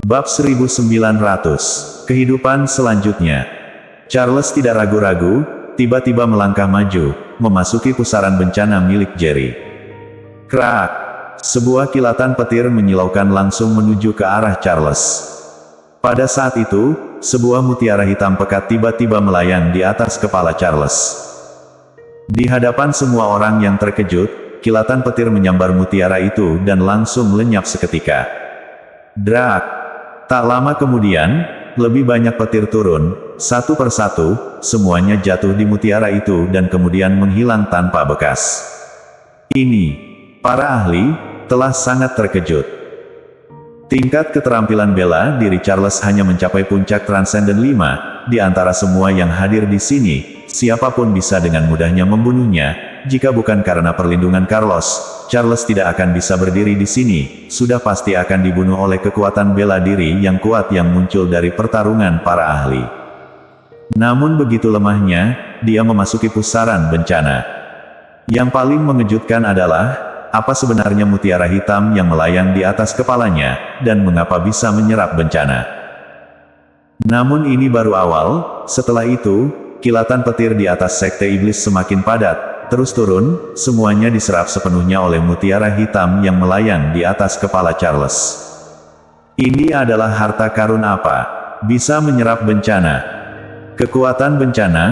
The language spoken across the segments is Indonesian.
Bab 1900. Kehidupan selanjutnya. Charles tidak ragu-ragu, tiba-tiba melangkah maju, memasuki pusaran bencana milik Jerry. Krak! Sebuah kilatan petir menyilaukan langsung menuju ke arah Charles. Pada saat itu, sebuah mutiara hitam pekat tiba-tiba melayang di atas kepala Charles. Di hadapan semua orang yang terkejut, kilatan petir menyambar mutiara itu dan langsung lenyap seketika. Drak! Tak lama kemudian, lebih banyak petir turun, satu persatu, semuanya jatuh di mutiara itu dan kemudian menghilang tanpa bekas. Ini, para ahli, telah sangat terkejut. Tingkat keterampilan bela diri Charles hanya mencapai puncak Transcendent 5, di antara semua yang hadir di sini, siapapun bisa dengan mudahnya membunuhnya. Jika bukan karena perlindungan Carlos, Charles tidak akan bisa berdiri di sini, sudah pasti akan dibunuh oleh kekuatan bela diri yang kuat yang muncul dari pertarungan para ahli. Namun begitu lemahnya, dia memasuki pusaran bencana. Yang paling mengejutkan adalah, apa sebenarnya mutiara hitam yang melayang di atas kepalanya, dan mengapa bisa menyerap bencana. Namun ini baru awal, setelah itu, kilatan petir di atas sekte iblis semakin padat. Terus turun, semuanya diserap sepenuhnya oleh mutiara hitam yang melayang di atas kepala Charles. Ini adalah harta karun apa? Bisa menyerap bencana. Kekuatan bencana,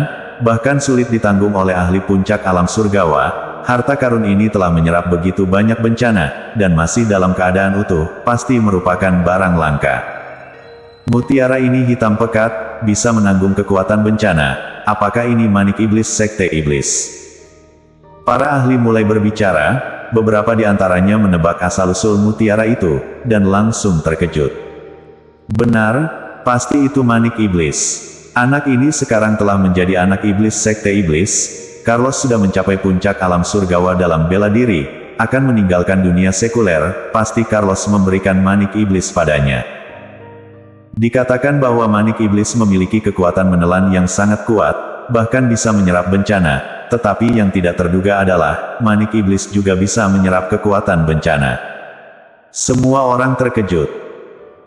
bahkan sulit ditanggung oleh ahli puncak alam surgawa. Harta karun ini telah menyerap begitu banyak bencana, dan masih dalam keadaan utuh, pasti merupakan barang langka. Mutiara ini hitam pekat, bisa menanggung kekuatan bencana. Apakah ini manik iblis sekte iblis? Para ahli mulai berbicara, beberapa di antaranya menebak asal-usul mutiara itu, dan langsung terkejut. Benar, pasti itu manik iblis. Anak ini sekarang telah menjadi anak iblis sekte iblis. Carlos sudah mencapai puncak alam surgawa dalam bela diri, akan meninggalkan dunia sekuler, pasti Carlos memberikan manik iblis padanya. Dikatakan bahwa manik iblis memiliki kekuatan menelan yang sangat kuat, bahkan bisa menyerap bencana. Tetapi yang tidak terduga adalah, manik iblis juga bisa menyerap kekuatan bencana. Semua orang terkejut.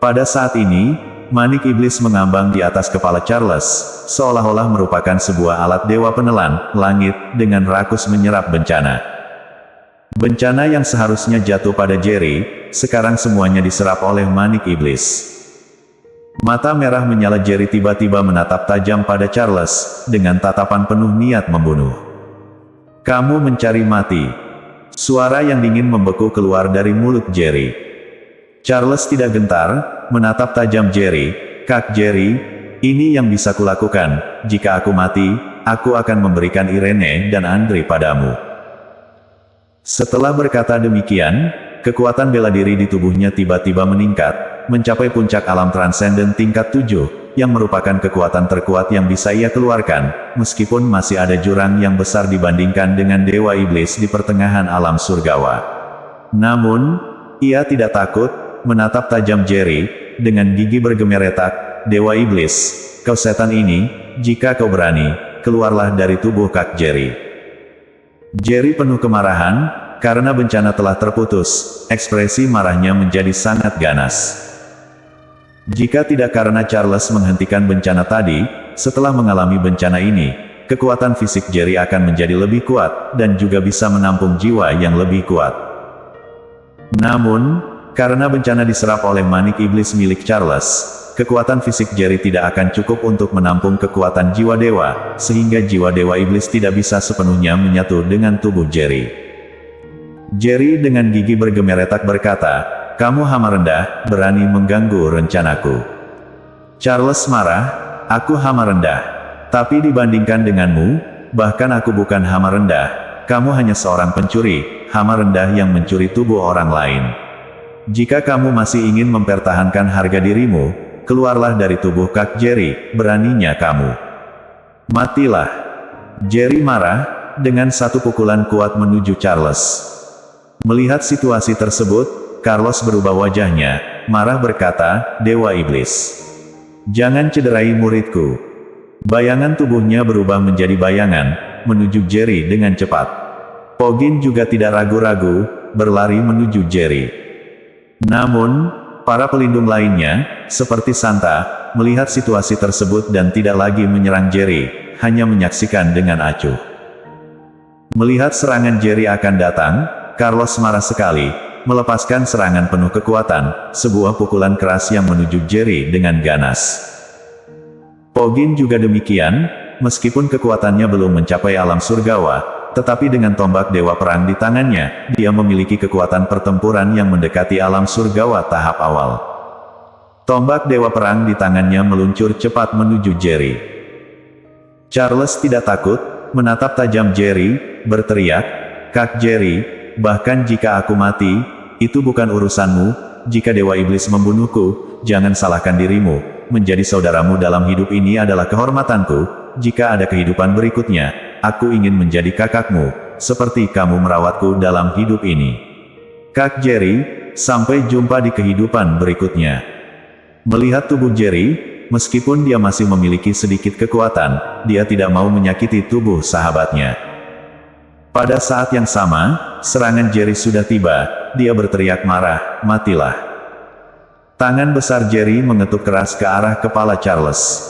Pada saat ini, manik iblis mengambang di atas kepala Charles, seolah-olah merupakan sebuah alat dewa penelan langit, dengan rakus menyerap bencana. Bencana yang seharusnya jatuh pada Jerry, sekarang semuanya diserap oleh manik iblis. Mata merah menyala Jerry tiba-tiba menatap tajam pada Charles, dengan tatapan penuh niat membunuh. Kamu mencari mati. Suara yang dingin membeku keluar dari mulut Jerry. Charles tidak gentar, menatap tajam Jerry. Kak Jerry, ini yang bisa kulakukan. Jika aku mati, aku akan memberikan Irene dan Andre padamu. Setelah berkata demikian, kekuatan bela diri di tubuhnya tiba-tiba meningkat, mencapai puncak alam transenden tingkat 7, yang merupakan kekuatan terkuat yang bisa ia keluarkan, meskipun masih ada jurang yang besar dibandingkan dengan dewa iblis di pertengahan alam surgawa. Namun, ia tidak takut, menatap tajam Jerry, dengan gigi bergemeretak. Dewa iblis, kau setan ini, jika kau berani, keluarlah dari tubuh Kak Jerry. Jerry penuh kemarahan, karena bencana telah terputus, ekspresi marahnya menjadi sangat ganas. Jika tidak karena Charles menghentikan bencana tadi, setelah mengalami bencana ini, kekuatan fisik Jerry akan menjadi lebih kuat, dan juga bisa menampung jiwa yang lebih kuat. Namun, karena bencana diserap oleh manik iblis milik Charles, kekuatan fisik Jerry tidak akan cukup untuk menampung kekuatan jiwa dewa, sehingga jiwa dewa iblis tidak bisa sepenuhnya menyatu dengan tubuh Jerry. Jerry dengan gigi bergemeretak berkata, kamu hama rendah, berani mengganggu rencanaku. Charles marah, aku hama rendah. Tapi dibandingkan denganmu, bahkan aku bukan hama rendah. Kamu hanya seorang pencuri, hama rendah yang mencuri tubuh orang lain. Jika kamu masih ingin mempertahankan harga dirimu, keluarlah dari tubuh Kak Jerry, beraninya kamu. Matilah. Jerry marah, dengan satu pukulan kuat menuju Charles. Melihat situasi tersebut, Carlos berubah wajahnya, marah berkata, Dewa Iblis. Jangan cederai muridku. Bayangan tubuhnya berubah menjadi bayangan, menuju Jerry dengan cepat. Pogin juga tidak ragu-ragu, berlari menuju Jerry. Namun, Para pelindung lainnya, seperti Santa, melihat situasi tersebut dan tidak lagi menyerang Jerry, hanya menyaksikan dengan acuh. Melihat serangan Jerry akan datang, Carlos marah sekali, melepaskan serangan penuh kekuatan, sebuah pukulan keras yang menuju Jerry dengan ganas. Pogin juga demikian, meskipun kekuatannya belum mencapai alam surgawa, tetapi dengan tombak Dewa Perang di tangannya, dia memiliki kekuatan pertempuran yang mendekati alam surgawa tahap awal. Tombak Dewa Perang di tangannya meluncur cepat menuju Jerry. Charles tidak takut, menatap tajam Jerry, berteriak, "Kak Jerry, bahkan jika aku mati, itu bukan urusanmu. Jika Dewa Iblis membunuhku, jangan salahkan dirimu. Menjadi saudaramu dalam hidup ini adalah kehormatanku. Jika ada kehidupan berikutnya, aku ingin menjadi kakakmu, seperti kamu merawatku dalam hidup ini. Kak Jerry, sampai jumpa di kehidupan berikutnya." Melihat tubuh Jerry, meskipun dia masih memiliki sedikit kekuatan, dia tidak mau menyakiti tubuh sahabatnya. Pada saat yang sama, serangan Jerry sudah tiba, dia berteriak marah, "Matilah." Tangan besar Jerry mengetuk keras ke arah kepala Charles.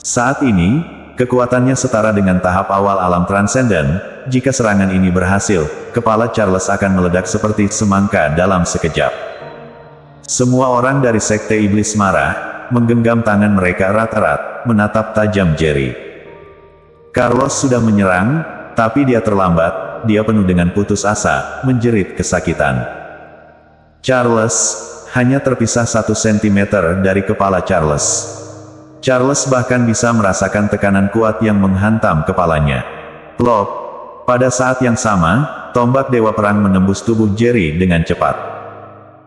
Saat ini, kekuatannya setara dengan tahap awal alam transenden. Jika serangan ini berhasil, kepala Charles akan meledak seperti semangka dalam sekejap. Semua orang dari Sekte Iblis marah, menggenggam tangan mereka erat-erat, menatap tajam Jerry. Carlos sudah menyerang, tapi dia terlambat, dia penuh dengan putus asa, menjerit kesakitan. Charles, hanya terpisah 1 sentimeter dari kepala Charles. Charles bahkan bisa merasakan tekanan kuat yang menghantam kepalanya. Plop! Pada saat yang sama, tombak Dewa Perang menembus tubuh Jerry dengan cepat.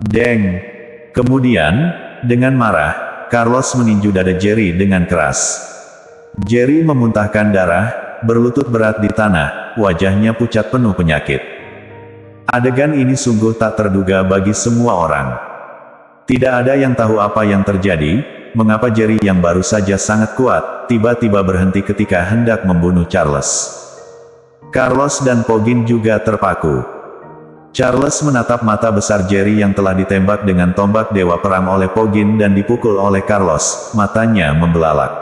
Deng! Kemudian, dengan marah, Carlos meninju dada Jerry dengan keras. Jerry memuntahkan darah, berlutut berat di tanah, wajahnya pucat penuh penyakit. Adegan ini sungguh tak terduga bagi semua orang. Tidak ada yang tahu apa yang terjadi. Mengapa Jerry yang baru saja sangat kuat, tiba-tiba berhenti ketika hendak membunuh Charles. Carlos dan Pogin juga terpaku. Charles menatap mata besar Jerry yang telah ditembak dengan tombak Dewa Perang oleh Pogin dan dipukul oleh Carlos, matanya membelalak.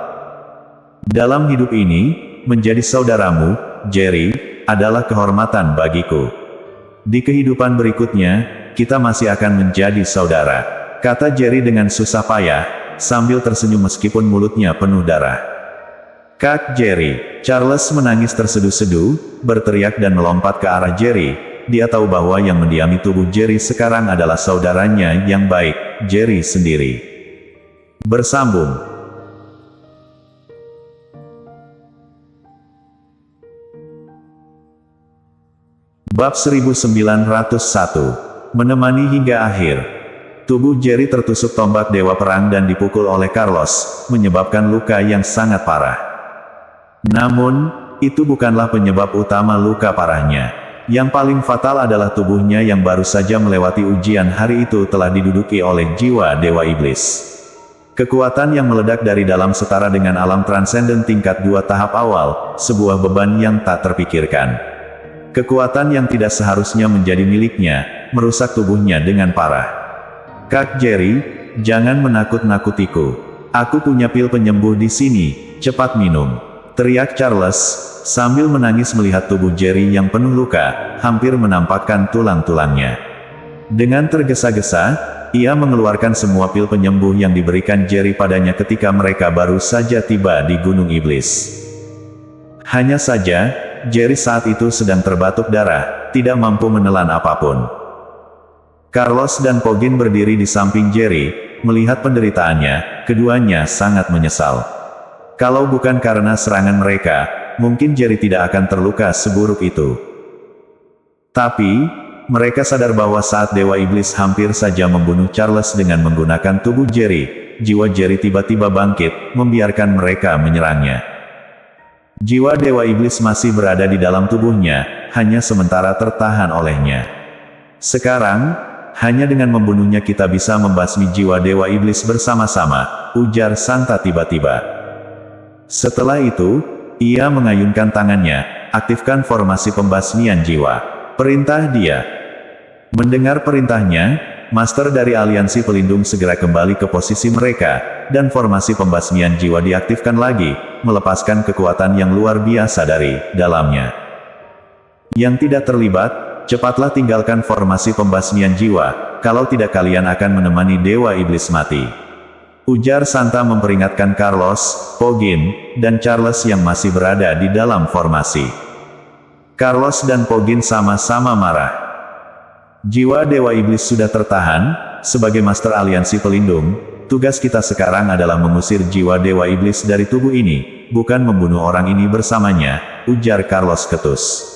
Dalam hidup ini, menjadi saudaramu, Jerry, adalah kehormatan bagiku. Di kehidupan berikutnya, kita masih akan menjadi saudara, kata Jerry dengan susah payah, sambil tersenyum meskipun mulutnya penuh darah. Kak Jerry, Charles menangis terseduh-seduh, berteriak dan melompat ke arah Jerry. Dia tahu bahwa yang mendiami tubuh Jerry sekarang adalah saudaranya yang baik, Jerry sendiri. Bersambung. Bab 1901. Menemani hingga akhir. Tubuh Jerry tertusuk tombak Dewa Perang dan dipukul oleh Carlos, menyebabkan luka yang sangat parah. Namun, itu bukanlah penyebab utama luka parahnya. Yang paling fatal adalah tubuhnya yang baru saja melewati ujian hari itu telah diduduki oleh jiwa Dewa Iblis. Kekuatan yang meledak dari dalam setara dengan alam transenden tingkat 2 tahap awal, sebuah beban yang tak terpikirkan. Kekuatan yang tidak seharusnya menjadi miliknya, merusak tubuhnya dengan parah. Kak Jerry, jangan menakut-nakutiku. Aku punya pil penyembuh di sini, cepat minum. Teriak Charles, sambil menangis melihat tubuh Jerry yang penuh luka, hampir menampakkan tulang-tulangnya. Dengan tergesa-gesa, ia mengeluarkan semua pil penyembuh yang diberikan Jerry padanya ketika mereka baru saja tiba di Gunung Iblis. Hanya saja, Jerry saat itu sedang terbatuk darah, tidak mampu menelan apapun. Carlos dan Pogin berdiri di samping Jerry, melihat penderitaannya, keduanya sangat menyesal. Kalau bukan karena serangan mereka, mungkin Jerry tidak akan terluka seburuk itu. Tapi, mereka sadar bahwa saat Dewa Iblis hampir saja membunuh Charles dengan menggunakan tubuh Jerry, jiwa Jerry tiba-tiba bangkit, membiarkan mereka menyerangnya. Jiwa Dewa Iblis masih berada di dalam tubuhnya, hanya sementara tertahan olehnya. Sekarang, hanya dengan membunuhnya kita bisa membasmi jiwa Dewa Iblis bersama-sama, ujar Santa tiba-tiba. Setelah itu, ia mengayunkan tangannya, aktifkan formasi pembasmian jiwa. Perintah dia. Mendengar perintahnya, Master dari aliansi pelindung segera kembali ke posisi mereka, dan formasi pembasmian jiwa diaktifkan lagi, melepaskan kekuatan yang luar biasa dari dalamnya. Yang tidak terlibat, cepatlah tinggalkan formasi pembasmian jiwa, kalau tidak kalian akan menemani Dewa Iblis mati. Ujar Santa memperingatkan Carlos, Poggin, dan Charles yang masih berada di dalam formasi. Carlos dan Poggin sama-sama marah. Jiwa Dewa Iblis sudah tertahan, sebagai Master Aliansi Pelindung, tugas kita sekarang adalah mengusir jiwa Dewa Iblis dari tubuh ini, bukan membunuh orang ini bersamanya, ujar Carlos ketus.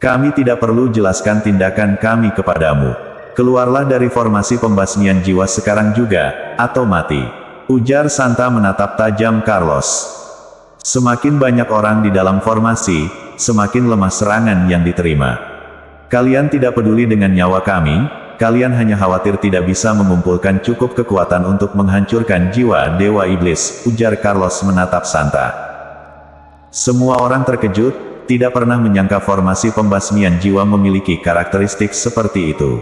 Kami tidak perlu jelaskan tindakan kami kepadamu. Keluarlah dari formasi pembasmian jiwa sekarang juga, atau mati. Ujar Santa menatap tajam Carlos. Semakin banyak orang di dalam formasi, semakin lemah serangan yang diterima. Kalian tidak peduli dengan nyawa kami, kalian hanya khawatir tidak bisa mengumpulkan cukup kekuatan untuk menghancurkan jiwa Dewa Iblis, ujar Carlos menatap Santa. Semua orang terkejut, tidak pernah menyangka formasi pembasmian jiwa memiliki karakteristik seperti itu.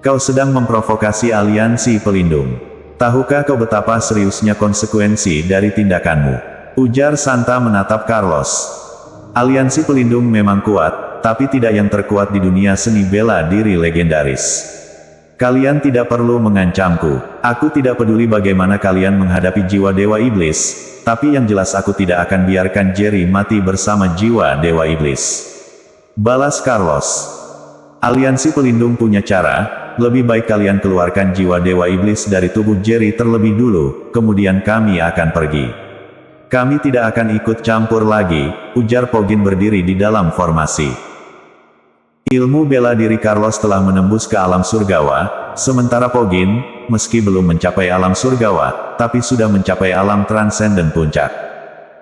Kau sedang memprovokasi aliansi pelindung. Tahukah kau betapa seriusnya konsekuensi dari tindakanmu? Ujar Santa menatap Carlos. Aliansi pelindung memang kuat, tapi tidak yang terkuat di dunia seni bela diri legendaris. Kalian tidak perlu mengancamku. Aku tidak peduli bagaimana kalian menghadapi jiwa Dewa Iblis, tapi yang jelas aku tidak akan biarkan Jerry mati bersama jiwa Dewa Iblis. Balas Carlos. Aliansi pelindung punya cara, lebih baik kalian keluarkan jiwa Dewa Iblis dari tubuh Jerry terlebih dulu, kemudian kami akan pergi. Kami tidak akan ikut campur lagi, ujar Poggin berdiri di dalam formasi. Ilmu bela diri Carlos telah menembus ke alam surgawa, sementara Poggin, meski belum mencapai alam surgawa, tapi sudah mencapai alam transenden puncak.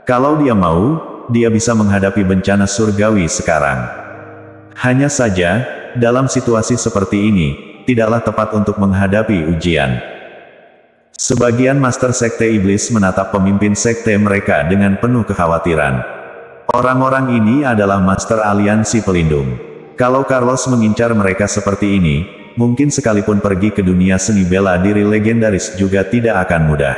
Kalau dia mau, dia bisa menghadapi bencana surgawi sekarang. Hanya saja, dalam situasi seperti ini, tidaklah tepat untuk menghadapi ujian. Sebagian Master Sekte Iblis menatap pemimpin sekte mereka dengan penuh kekhawatiran. Orang-orang ini adalah Master Aliansi Pelindung. Kalau Carlos mengincar mereka seperti ini, mungkin sekalipun pergi ke dunia seni bela diri legendaris juga tidak akan mudah.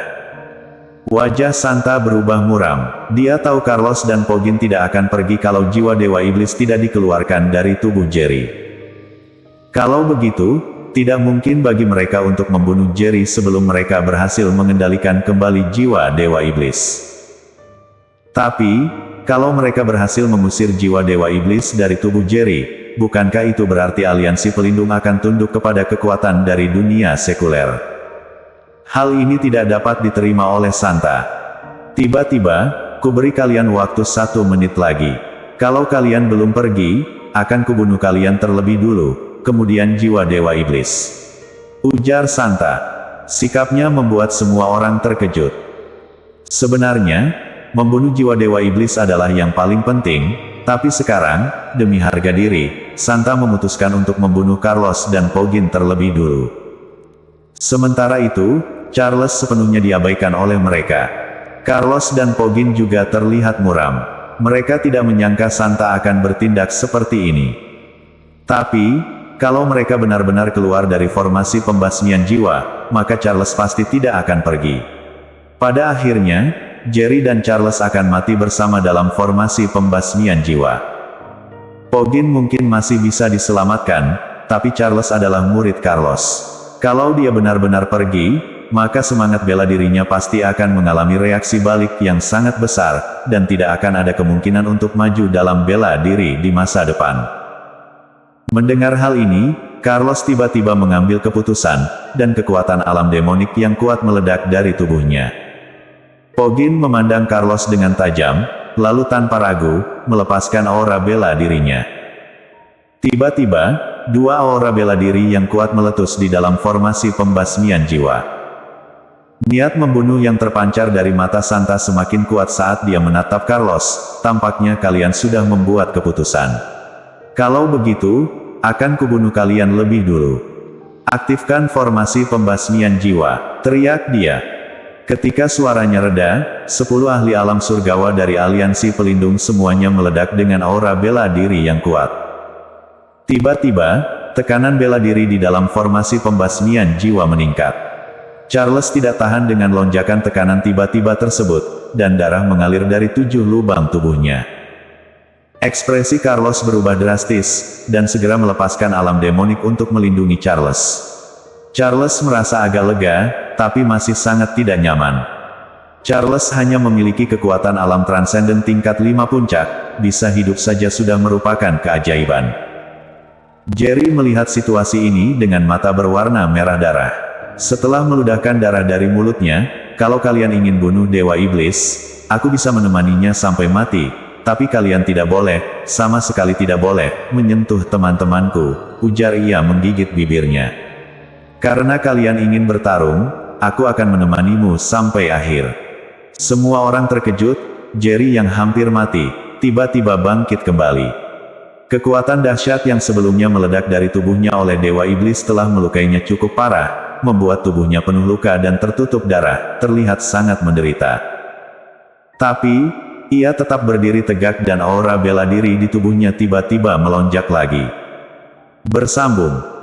Wajah Santa berubah muram. Dia tahu Carlos dan Poggin tidak akan pergi kalau jiwa Dewa Iblis tidak dikeluarkan dari tubuh Jerry. Kalau begitu, tidak mungkin bagi mereka untuk membunuh Jerry sebelum mereka berhasil mengendalikan kembali jiwa Dewa Iblis. Tapi, kalau mereka berhasil mengusir jiwa Dewa Iblis dari tubuh Jerry, bukankah itu berarti aliansi pelindung akan tunduk kepada kekuatan dari dunia sekuler? Hal ini tidak dapat diterima oleh Santa. Tiba-tiba, kuberi kalian waktu 1 menit lagi. Kalau kalian belum pergi, akan kubunuh kalian terlebih dulu, kemudian jiwa Dewa Iblis. Ujar Santa. Sikapnya membuat semua orang terkejut. Sebenarnya, membunuh jiwa Dewa Iblis adalah yang paling penting, tapi sekarang, demi harga diri, Santa memutuskan untuk membunuh Carlos dan Poggin terlebih dulu. Sementara itu, Charles sepenuhnya diabaikan oleh mereka. Carlos dan Poggin juga terlihat muram. Mereka tidak menyangka Santa akan bertindak seperti ini. Tapi, kalau mereka benar-benar keluar dari formasi pembasmian jiwa, maka Charles pasti tidak akan pergi. Pada akhirnya, Jerry dan Charles akan mati bersama dalam formasi pembasmian jiwa. Poggin mungkin masih bisa diselamatkan, tapi Charles adalah murid Carlos. Kalau dia benar-benar pergi, maka semangat bela dirinya pasti akan mengalami reaksi balik yang sangat besar, dan tidak akan ada kemungkinan untuk maju dalam bela diri di masa depan. Mendengar hal ini, Carlos tiba-tiba mengambil keputusan, dan kekuatan alam demonik yang kuat meledak dari tubuhnya. Poggin memandang Carlos dengan tajam, lalu tanpa ragu, melepaskan aura bela dirinya. Tiba-tiba, 2 aura bela diri yang kuat meletus di dalam formasi pembasmian jiwa. Niat membunuh yang terpancar dari mata Santa semakin kuat saat dia menatap Carlos, tampaknya kalian sudah membuat keputusan. Kalau begitu, akan kubunuh kalian lebih dulu. Aktifkan formasi pembasmian jiwa, teriak dia. Ketika suaranya reda, 10 ahli alam surgawa dari aliansi pelindung semuanya meledak dengan aura bela diri yang kuat. Tiba-tiba, tekanan bela diri di dalam formasi pembasmian jiwa meningkat. Charles tidak tahan dengan lonjakan tekanan tiba-tiba tersebut, dan darah mengalir dari 7 lubang tubuhnya. Ekspresi Carlos berubah drastis, dan segera melepaskan alam demonik untuk melindungi Charles. Charles merasa agak lega, tapi masih sangat tidak nyaman. Charles hanya memiliki kekuatan alam transenden tingkat 5 puncak, bisa hidup saja sudah merupakan keajaiban. Jerry melihat situasi ini dengan mata berwarna merah darah. Setelah meludahkan darah dari mulutnya, kalau kalian ingin bunuh Dewa Iblis, aku bisa menemaninya sampai mati, tapi kalian tidak boleh, sama sekali tidak boleh, menyentuh teman-temanku, ujar ia menggigit bibirnya. Karena kalian ingin bertarung, aku akan menemanimu sampai akhir. Semua orang terkejut, Jerry yang hampir mati, tiba-tiba bangkit kembali. Kekuatan dahsyat yang sebelumnya meledak dari tubuhnya oleh Dewa Iblis telah melukainya cukup parah, membuat tubuhnya penuh luka dan tertutup darah, terlihat sangat menderita. Tapi, ia tetap berdiri tegak dan aura bela diri di tubuhnya tiba-tiba melonjak lagi. Bersambung.